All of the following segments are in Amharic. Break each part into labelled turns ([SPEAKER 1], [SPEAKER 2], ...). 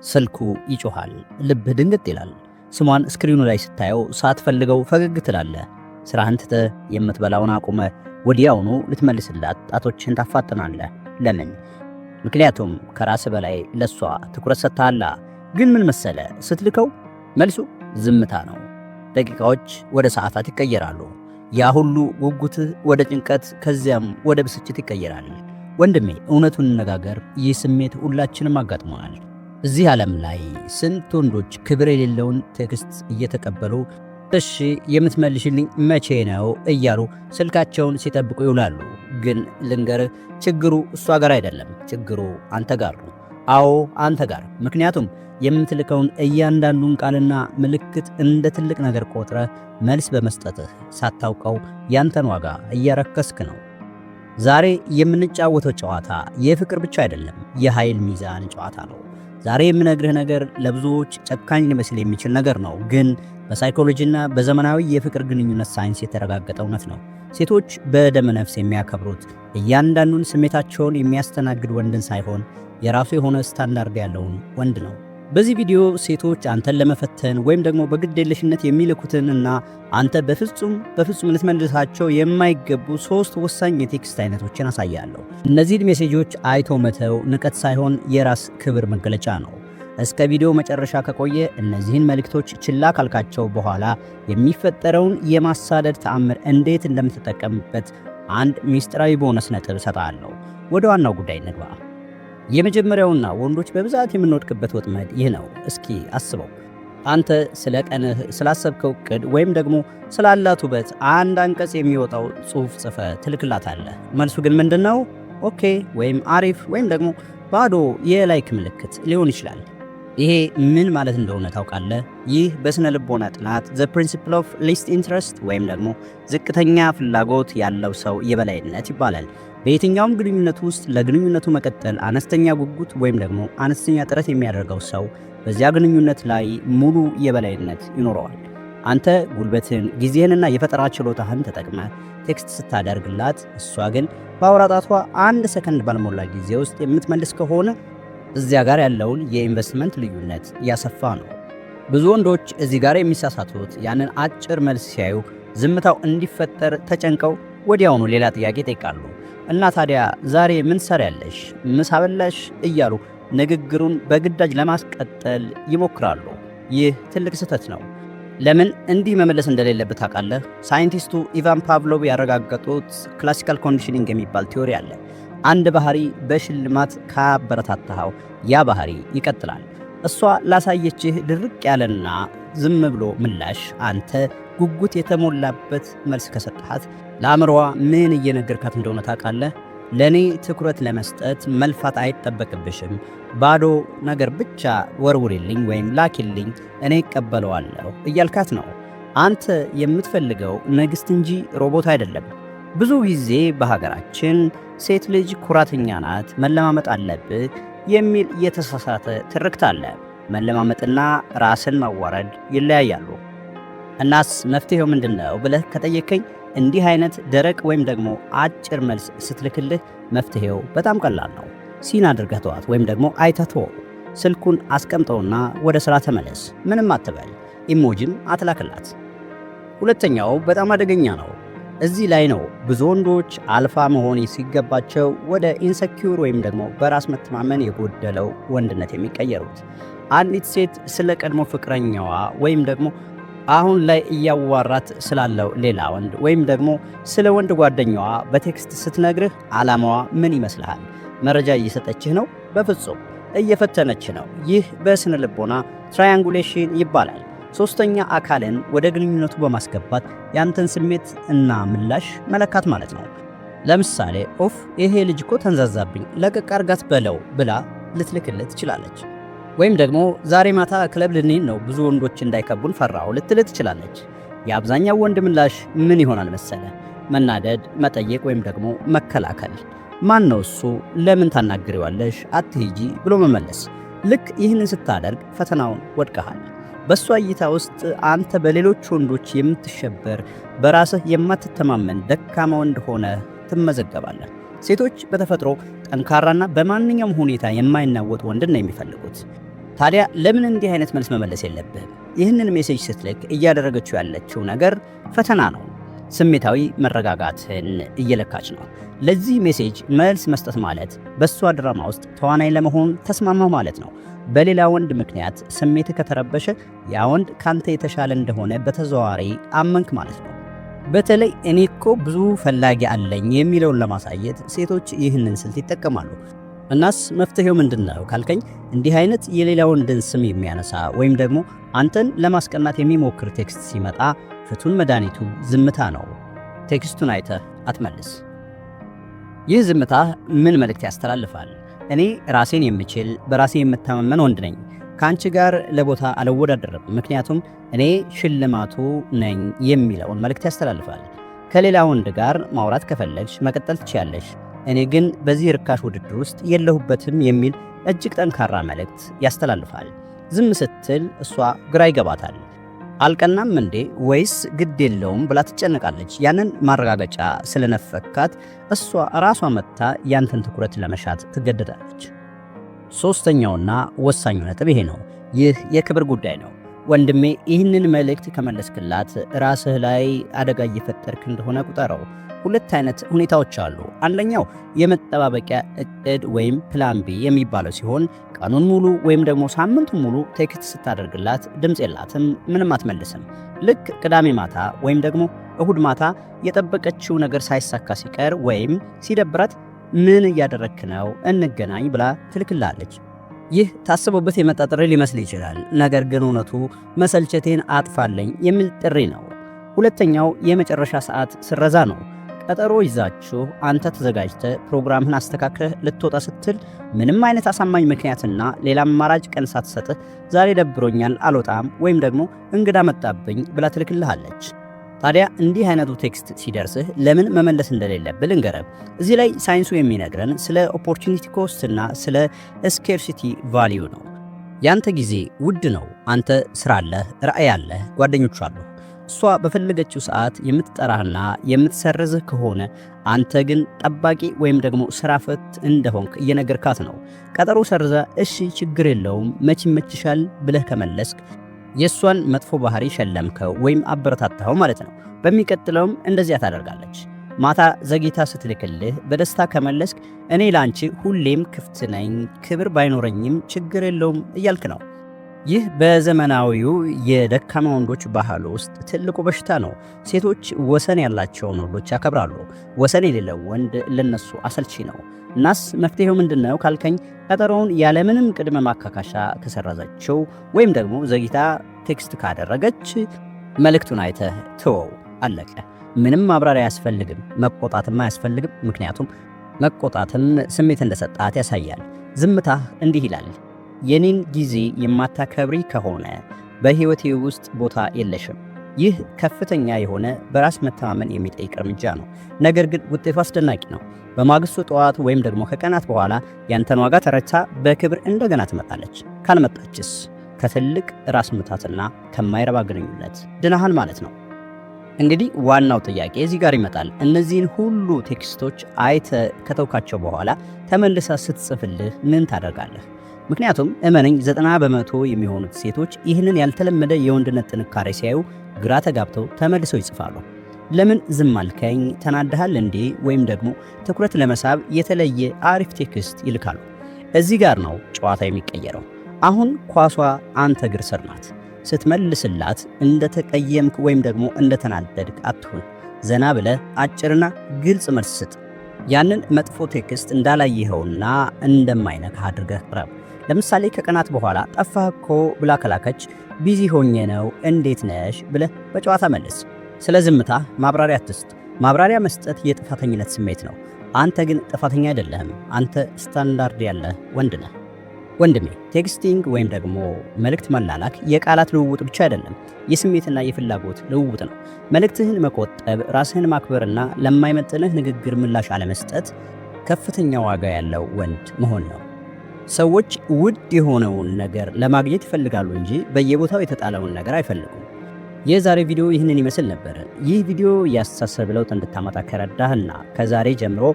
[SPEAKER 1] ስልኩ ይጮሃል፣ ልብህ ድንገት ይላል። ስሟን ስክሪኑ ላይ ስታየው ሳትፈልገው ፈገግ ትላለህ። ስራህን ትተህ የምትበላውን አቁመ ወዲያውኑ ልትመልስላት ጣቶችን ታፋጥናለህ። ለምን? ምክንያቱም ከራስ በላይ ለሷ ትኩረት ሰጥተሃላ። ግን ምን መሰለ ስትልከው መልሱ ዝምታ ነው። ደቂቃዎች ወደ ሰዓታት ይቀየራሉ። ያ ሁሉ ጉጉትህ ወደ ጭንቀት፣ ከዚያም ወደ ብስጭት ይቀየራል። ወንድሜ እውነቱን እንነጋገር፣ ይህ ስሜት ሁላችንም አጋጥመዋል። እዚህ ዓለም ላይ ስንት ወንዶች ክብር የሌለውን ቴክስት እየተቀበሉ እሺ የምትመልሽልኝ መቼ ነው እያሉ ስልካቸውን ሲጠብቁ ይውላሉ። ግን ልንገርህ፣ ችግሩ እሷ ጋር አይደለም፣ ችግሩ አንተ ጋር ነው። አዎ አንተ ጋር። ምክንያቱም የምትልከውን እያንዳንዱን ቃልና ምልክት እንደ ትልቅ ነገር ቆጥረ መልስ በመስጠትህ ሳታውቀው ያንተን ዋጋ እያረከስክ ነው። ዛሬ የምንጫወተው ጨዋታ የፍቅር ብቻ አይደለም፣ የኃይል ሚዛን ጨዋታ ነው። ዛሬ የምነግርህ ነገር ለብዙዎች ጨካኝ ሊመስል የሚችል ነገር ነው፣ ግን በሳይኮሎጂና በዘመናዊ የፍቅር ግንኙነት ሳይንስ የተረጋገጠ እውነት ነው። ሴቶች በደመ ነፍስ የሚያከብሩት እያንዳንዱን ስሜታቸውን የሚያስተናግድ ወንድን ሳይሆን የራሱ የሆነ ስታንዳርድ ያለውን ወንድ ነው። በዚህ ቪዲዮ ሴቶች አንተን ለመፈተን ወይም ደግሞ በግዴለሽነት የሚልኩትንና አንተ በፍጹም ልትመልሳቸው የማይገቡ 3 ወሳኝ የቴክስት አይነቶችን አሳያለሁ። እነዚህን ሜሴጆች አይቶ መተው ንቀት ሳይሆን የራስ ክብር መገለጫ ነው። እስከ ቪዲዮ መጨረሻ ከቆየ እነዚህን መልእክቶች ችላ ካልካቸው በኋላ የሚፈጠረውን የማሳደድ ተአምር እንዴት እንደምትጠቀምበት አንድ ሚስጥራዊ ቦነስ ነጥብ እሰጥሃለሁ። ወደ ዋናው ጉዳይ እንግባ። የመጀመሪያውና ወንዶች በብዛት የምንወድቅበት ወጥመድ ይህ ነው። እስኪ አስበው። አንተ ስለ ቀንህ ስላሰብከው ዕቅድ ወይም ደግሞ ስላላት ውበት አንድ አንቀጽ የሚወጣው ጽሑፍ ጽፈ ትልክላታለህ። መልሱ ግን ምንድነው? ኦኬ ወይም አሪፍ ወይም ደግሞ ባዶ የላይክ ምልክት ሊሆን ይችላል። ይሄ ምን ማለት እንደሆነ ታውቃለህ? ይህ በስነ ልቦና ጥናት ዘ ፕሪንሲፕል ኦፍ ሊስት ኢንትረስት ወይም ደግሞ ዝቅተኛ ፍላጎት ያለው ሰው የበላይነት ይባላል። በየትኛውም ግንኙነት ውስጥ ለግንኙነቱ መቀጠል አነስተኛ ጉጉት ወይም ደግሞ አነስተኛ ጥረት የሚያደርገው ሰው በዚያ ግንኙነት ላይ ሙሉ የበላይነት ይኖረዋል። አንተ ጉልበትን፣ ጊዜህንና የፈጠራ ችሎታህን ተጠቅመ ቴክስት ስታደርግላት፣ እሷ ግን በአውራ ጣቷ 1 ሰከንድ ባልሞላ ጊዜ ውስጥ የምትመልስ ከሆነ እዚያ ጋር ያለውን የኢንቨስትመንት ልዩነት እያሰፋ ነው። ብዙ ወንዶች እዚህ ጋር የሚሳሳቱት ያንን አጭር መልስ ሲያዩ ዝምታው እንዲፈጠር ተጨንቀው ወዲያውኑ ሌላ ጥያቄ ይጠይቃሉ። እና ታዲያ ዛሬ ምን ሰሪያለሽ? ምሳ በላሽ? እያሉ ንግግሩን በግዳጅ ለማስቀጠል ይሞክራሉ። ይህ ትልቅ ስህተት ነው። ለምን እንዲህ መመለስ እንደሌለበት ታውቃለህ? ሳይንቲስቱ ኢቫን ፓቭሎቭ ያረጋገጡት ክላሲካል ኮንዲሽኒንግ የሚባል ቲዎሪ አለ። አንድ ባህሪ በሽልማት ካበረታታኸው ያ ባህሪ ይቀጥላል። እሷ ላሳየችህ ድርቅ ያለና ዝም ብሎ ምላሽ አንተ ጉጉት የተሞላበት መልስ ከሰጠሃት ለአእምሮዋ ምን እየነገርካት እንደሆነ ታውቃለህ? ለእኔ ትኩረት ለመስጠት መልፋት አይጠበቅብሽም፣ ባዶ ነገር ብቻ ወርውሪልኝ ወይም ላኪልኝ፣ እኔ እቀበለዋለሁ እያልካት ነው። አንተ የምትፈልገው ንግሥት እንጂ ሮቦት አይደለም። ብዙ ጊዜ በሀገራችን ሴት ልጅ ኩራተኛ ናት፣ መለማመጥ አለብህ የሚል የተሳሳተ ትርክት አለ። መለማመጥና ራስን ማዋረድ ይለያያሉ። እናስ መፍትሄው ምንድነው ብለህ ከጠየቀኝ እንዲህ አይነት ደረቅ ወይም ደግሞ አጭር መልስ ስትልክልህ መፍትሄው በጣም ቀላል ነው። ሲን አድርገህ ተዋት ወይም ደግሞ አይተህ ተወው። ስልኩን አስቀምጠውና ወደ ሥራ ተመለስ። ምንም አትበል፣ ኢሞጂም አትላክላት። ሁለተኛው በጣም አደገኛ ነው። እዚህ ላይ ነው ብዙ ወንዶች አልፋ መሆን ሲገባቸው ወደ ኢንሰኪዩር ወይም ደግሞ በራስ መተማመን የጎደለው ወንድነት የሚቀየሩት። አንዲት ሴት ስለ ቀድሞ ፍቅረኛዋ ወይም ደግሞ አሁን ላይ እያዋራት ስላለው ሌላ ወንድ ወይም ደግሞ ስለ ወንድ ጓደኛዋ በቴክስት ስትነግርህ ዓላማዋ ምን ይመስልሃል? መረጃ እየሰጠችህ ነው? በፍጹም እየፈተነች ነው። ይህ በስነ ልቦና ትራያንጉሌሽን ይባላል። ሶስተኛ አካልን ወደ ግንኙነቱ በማስገባት ያንተን ስሜት እና ምላሽ መለካት ማለት ነው። ለምሳሌ ኦፍ ይሄ ልጅ እኮ ተንዛዛብኝ ለቀቅ አርጋት በለው ብላ ልትልክልህ ትችላለች። ወይም ደግሞ ዛሬ ማታ ክለብ ልንሄድ ነው፣ ብዙ ወንዶች እንዳይከቡን ፈራሁ ልትልህ ትችላለች። የአብዛኛው ወንድ ምላሽ ምን ይሆናል መሰለ? መናደድ፣ መጠየቅ ወይም ደግሞ መከላከል። ማን ነው እሱ? ለምን ታናግሪዋለሽ? አትሂጂ ብሎ መመለስ። ልክ ይህንን ስታደርግ ፈተናውን ወድቀሃል። በእሷ እይታ ውስጥ አንተ በሌሎች ወንዶች የምትሸበር፣ በራስህ የማትተማመን ደካማ ወንድ ሆነ ትመዘገባለህ። ሴቶች በተፈጥሮ ጠንካራና በማንኛውም ሁኔታ የማይናወጥ ወንድን ነው የሚፈልጉት። ታዲያ ለምን እንዲህ አይነት መልስ መመለስ የለብህም? ይህንን ሜሴጅ ስትልክ እያደረገችው ያለችው ነገር ፈተና ነው። ስሜታዊ መረጋጋትን እየለካች ነው። ለዚህ ሜሴጅ መልስ መስጠት ማለት በሷ ድራማ ውስጥ ተዋናይ ለመሆን ተስማማው ማለት ነው። በሌላ ወንድ ምክንያት ስሜት ከተረበሸ ያ ወንድ ካንተ የተሻለ እንደሆነ በተዘዋዋሪ አመንክ ማለት ነው። በተለይ እኔ እኮ ብዙ ፈላጊ አለኝ የሚለውን ለማሳየት ሴቶች ይህንን ስልት ይጠቀማሉ። እናስ መፍትሄው ምንድነው ካልከኝ፣ እንዲህ አይነት የሌላ ወንድን ስም የሚያነሳ ወይም ደግሞ አንተን ለማስቀናት የሚሞክር ቴክስት ሲመጣ ፍቱን መድኃኒቱ ዝምታ ነው። ቴክስቱን አይተህ አትመልስ። ይህ ዝምታ ምን መልእክት ያስተላልፋል? እኔ ራሴን የምችል በራሴ የምተማመን ወንድ ነኝ። ከአንቺ ጋር ለቦታ አልወዳደርም፣ ምክንያቱም እኔ ሽልማቱ ነኝ የሚለውን መልእክት ያስተላልፋል። ከሌላ ወንድ ጋር ማውራት ከፈለግሽ መቀጠል ትችያለሽ፣ እኔ ግን በዚህ ርካሽ ውድድር ውስጥ የለሁበትም የሚል እጅግ ጠንካራ መልእክት ያስተላልፋል። ዝም ስትል እሷ ግራ ይገባታል። አልቀናም እንዴ ወይስ ግድ የለውም ብላ ትጨነቃለች። ያንን ማረጋገጫ ስለነፈካት እሷ ራሷ መጥታ ያንተን ትኩረት ለመሻት ትገደዳለች። ሶስተኛውና ወሳኙ ነጥብ ይሄ ነው። ይህ የክብር ጉዳይ ነው። ወንድሜ ይህንን መልእክት ከመለስክላት ራስህ ላይ አደጋ እየፈጠርክ እንደሆነ ቁጠረው። ሁለት አይነት ሁኔታዎች አሉ። አንደኛው የመጠባበቂያ እቅድ ወይም ፕላን ቢ የሚባለው ሲሆን ቀኑን ሙሉ ወይም ደግሞ ሳምንቱን ሙሉ ቴክስት ስታደርግላት ድምፅ የላትም፣ ምንም አትመልስም። ልክ ቅዳሜ ማታ ወይም ደግሞ እሁድ ማታ የጠበቀችው ነገር ሳይሳካ ሲቀር ወይም ሲደብራት ምን እያደረክ ነው እንገናኝ ብላ ትልክላለች። ይህ ታስቦበት የመጣ ጥሪ ሊመስል ይችላል። ነገር ግን እውነቱ መሰልቸቴን አጥፋለኝ የሚል ጥሪ ነው። ሁለተኛው የመጨረሻ ሰዓት ስረዛ ነው። ቀጠሮ ይዛችሁ አንተ ተዘጋጅተህ ፕሮግራምህን አስተካክለህ ልትወጣ ስትል ምንም አይነት አሳማኝ ምክንያትና ሌላ አማራጭ ቀን ሳትሰጥህ ዛሬ ደብሮኛል አልወጣም ወይም ደግሞ እንግዳ መጣብኝ ብላ ትልክልሃለች። ታዲያ እንዲህ አይነቱ ቴክስት ሲደርስህ ለምን መመለስ እንደሌለብህ ልንገርህ። እዚህ ላይ ሳይንሱ የሚነግረን ስለ ኦፖርቹኒቲ ኮስት እና ስለ ስኬርሲቲ ቫሊዩ ነው። ያንተ ጊዜ ውድ ነው። አንተ ስራ አለህ፣ ራዕይ አለህ፣ ጓደኞች አሉ። እሷ በፈለገችው ሰዓት የምትጠራህና የምትሰርዝህ ከሆነ አንተ ግን ጠባቂ ወይም ደግሞ ስራ ፈት እንደሆንክ እየነገርካት ነው። ቀጠሮ ሰርዛ እሺ ችግር የለውም መች ይመችሻል ብለህ ከመለስክ የእሷን መጥፎ ባህሪ ሸለምከው ወይም አበረታታኸው ማለት ነው። በሚቀጥለውም እንደዚያ ታደርጋለች። ማታ ዘግይታ ስትልክልህ በደስታ ከመለስክ እኔ ላንቺ ሁሌም ክፍት ነኝ፣ ክብር ባይኖረኝም ችግር የለውም እያልክ ነው። ይህ በዘመናዊው የደካማ ወንዶች ባህል ውስጥ ትልቁ በሽታ ነው። ሴቶች ወሰን ያላቸውን ወንዶች ያከብራሉ። ወሰን የሌለው ወንድ ለነሱ አሰልቺ ነው። እናስ መፍትሄው ምንድነው ካልከኝ፣ ቀጠሮውን ያለምንም ቅድመ ማካካሻ ከሰረዘችው ወይም ደግሞ ዘግይታ ቴክስት ካደረገች መልእክቱን አይተህ ተወው፣ አለቀ። ምንም ማብራሪያ አያስፈልግም፣ መቆጣትም አያስፈልግም። ምክንያቱም መቆጣትም ስሜት እንደሰጣት ያሳያል። ዝምታህ እንዲህ ይላል፣ የኔን ጊዜ የማታከብሪ ከሆነ በህይወቴ ውስጥ ቦታ የለሽም። ይህ ከፍተኛ የሆነ በራስ መተማመን የሚጠይቅ እርምጃ ነው። ነገር ግን ውጤቱ አስደናቂ ነው። በማግስቱ ጠዋት ወይም ደግሞ ከቀናት በኋላ ያንተን ዋጋ ተረድታ በክብር እንደገና ትመጣለች። ካልመጣችስ ከትልቅ ራስ ምታትና ከማይረባ ግንኙነት ድናሃል ማለት ነው። እንግዲህ ዋናው ጥያቄ እዚህ ጋር ይመጣል። እነዚህን ሁሉ ቴክስቶች አይተ ከተውካቸው በኋላ ተመልሳ ስትጽፍልህ ምን ታደርጋለህ? ምክንያቱም እመነኝ 90% የሚሆኑት ሴቶች ይህንን ያልተለመደ የወንድነት ጥንካሬ ሲያዩ ግራ ተጋብተው ተመልሰው ይጽፋሉ። ለምን ዝም አልከኝ? ተናደሃል እንዴ? ወይም ደግሞ ትኩረት ለመሳብ የተለየ አሪፍ ቴክስት ይልካሉ። እዚህ ጋር ነው ጨዋታ የሚቀየረው። አሁን ኳሷ አንተ እግር ስር ናት። ስትመልስላት እንደተቀየምክ ወይም ደግሞ እንደተናደድክ አትሁን። ዘና ብለህ አጭርና ግልጽ መልስ ስጥ። ያንን መጥፎ ቴክስት እንዳላየኸውና እንደማይነካ አድርገህ ቅረብ። ለምሳሌ ከቀናት በኋላ ጠፋህ እኮ ብላ ከላከች ቢዚ ሆኜ ነው እንዴት ነሽ ብለህ በጨዋታ መልስ። ስለ ዝምታ ማብራሪያ አትስጥ። ማብራሪያ መስጠት የጥፋተኝነት ስሜት ነው። አንተ ግን ጥፋተኛ አይደለህም። አንተ ስታንዳርድ ያለህ ወንድ ነህ። ወንድሜ፣ ቴክስቲንግ ወይም ደግሞ መልእክት መላላክ የቃላት ልውውጥ ብቻ አይደለም፣ የስሜትና የፍላጎት ልውውጥ ነው። መልእክትህን መቆጠብ፣ ራስህን ማክበርና ለማይመጥንህ ንግግር ምላሽ አለመስጠት ከፍተኛ ዋጋ ያለው ወንድ መሆን ነው። ሰዎች ውድ የሆነውን ነገር ለማግኘት ይፈልጋሉ እንጂ በየቦታው የተጣለውን ነገር አይፈልጉም። የዛሬ ቪዲዮ ይህንን ይመስል ነበር። ይህ ቪዲዮ የአስተሳሰብ ለውጥ እንድታመጣ ከረዳህና ከዛሬ ጀምሮ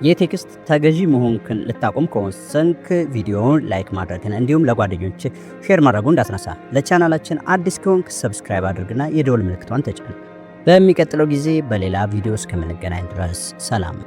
[SPEAKER 1] የቴክስት ተገዢ መሆንክን ልታቆም ከወሰንክ ቪዲዮውን ላይክ ማድረግን እንዲሁም ለጓደኞች ሼር ማድረጉ እንዳትረሳ። ለቻናላችን አዲስ ከሆንክ ሰብስክራይብ አድርግና የደወል ምልክቷን ተጫን። በሚቀጥለው ጊዜ በሌላ ቪዲዮ እስከምንገናኝ ድረስ ሰላም።